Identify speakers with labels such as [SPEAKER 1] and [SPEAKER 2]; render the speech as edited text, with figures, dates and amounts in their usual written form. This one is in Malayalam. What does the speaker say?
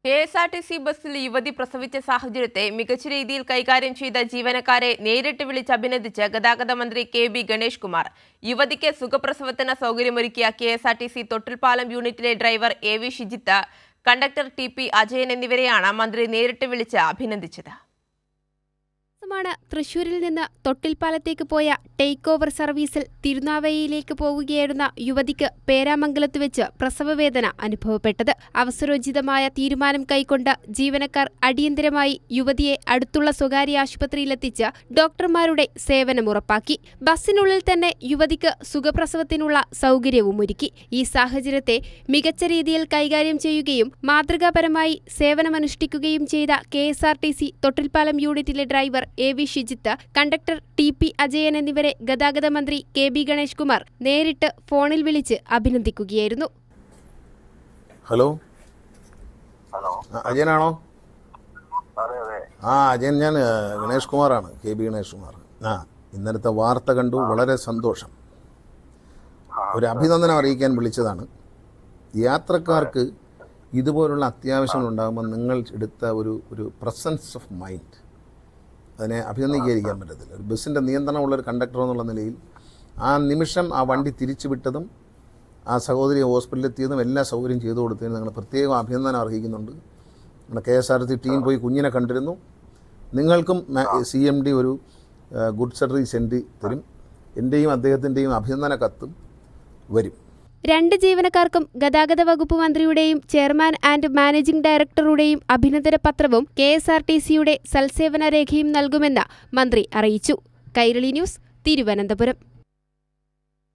[SPEAKER 1] KSRTC ബസ്സിൽ യുവതി പ്രസവിച്ച സാഹചര്യത്തെ മികച്ച രീതിയിൽ കൈകാര്യം ചെയ്ത ജീവനക്കാരെ നേരിട്ട് വിളിച്ച് അഭിനന്ദിച്ച് ഗതാഗത മന്ത്രി KB ഗണേഷ് കുമാർ. യുവതിക്ക് സുഖപ്രസവത്തിന് സൗകര്യമൊരുക്കിയ KSRTC തൊട്ടിൽപ്പാലം യൂണിറ്റിലെ driver AV Shijith, conductor TP Ajayan എന്നിവരെയാണ് മന്ത്രി നേരിട്ട് വിളിച്ച് അഭിനന്ദിച്ചത്.
[SPEAKER 2] തൃശൂരിൽ നിന്ന് തൊട്ടിൽപ്പാലത്തേക്ക് പോയ ടേക്ക് ഓവർ സർവീസിൽ തിരുനാവയിലേക്ക് പോവുകയായിരുന്ന യുവതിക്ക് പേരാമംഗലത്ത് വെച്ച് പ്രസവവേദന അനുഭവപ്പെട്ടത്. അവസരോചിതമായ തീരുമാനം കൈക്കൊണ്ട് ജീവനക്കാർ അടിയന്തരമായി യുവതിയെ അടുത്തുള്ള സ്വകാര്യ ആശുപത്രിയിലെത്തിച്ച് ഡോക്ടർമാരുടെ സേവനം ഉറപ്പാക്കി. ബസ്സിനുള്ളിൽ തന്നെ യുവതിക്ക് സുഖപ്രസവത്തിനുള്ള സൗകര്യവും ഒരുക്കി. ഈ സാഹചര്യത്തെ മികച്ച രീതിയിൽ കൈകാര്യം ചെയ്യുകയും മാതൃകാപരമായി സേവനമനുഷ്ഠിക്കുകയും ചെയ്ത KSRTC തൊട്ടിൽപ്പാലം യൂണിറ്റിലെ driver AV Shijith, conductor TP Ajayan എന്നിവരെ ഗതാഗത മന്ത്രി KB ഗണേഷ് കുമാർ നേരിട്ട് ഫോണിൽ വിളിച്ച് അഭിനന്ദിക്കുകയായിരുന്നു.
[SPEAKER 3] ഹലോ, അജയനാണോ? അജയൻ, ഞാൻ ഗണേഷ് കുമാറാണ്, KB ഗണേഷ് കുമാർ. ഇന്നലത്തെ വാർത്ത കണ്ടു, വളരെ സന്തോഷം. ഒരു അഭിനന്ദനം അറിയിക്കാൻ വിളിച്ചതാണ്. യാത്രക്കാർക്ക് ഇതുപോലുള്ള അത്യാവശ്യങ്ങൾ ഉണ്ടാകുമ്പോൾ നിങ്ങൾ എടുത്ത ഒരു പ്രസൻസ് ഓഫ് മൈൻഡ്, അതിനെ അഭിനന്ദിക്കാതിരിക്കാൻ പറ്റത്തില്ല. ഒരു ബസ്സിൻ്റെ നിയന്ത്രണമുള്ളൊരു കണ്ടക്ടർ എന്നുള്ള നിലയിൽ ആ നിമിഷം ആ വണ്ടി തിരിച്ചു വിട്ടതും ആ സഹോദരി ഹോസ്പിറ്റലിൽ എത്തിയതും എല്ലാ സൗകര്യം ചെയ്തു കൊടുത്തതിന് നിങ്ങൾ പ്രത്യേകം അഭിനന്ദനം അർഹിക്കുന്നുണ്ട്. നമ്മുടെ KSRTC ടീം പോയി കുഞ്ഞിനെ കണ്ടിരുന്നു. നിങ്ങൾക്കും CMD ഒരു ഗുഡ് സർവീസ് സെൻഡ് തരും. എൻ്റെയും അദ്ദേഹത്തിൻ്റെയും അഭിനന്ദന കത്തും വരും.
[SPEAKER 2] രണ്ട് ജീവനക്കാർക്കും ഗതാഗത വകുപ്പ് മന്ത്രിയുടെയും ചെയർമാൻ ആൻഡ് മാനേജിംഗ് ഡയറക്ടറുടെയും അഭിനന്ദന പത്രവും KSRTCയുടെ സൽസേവന രേഖയും നൽകുമെന്ന് മന്ത്രി അറിയിച്ചു. കൈരളി ന്യൂസ്, തിരുവനന്തപുരം.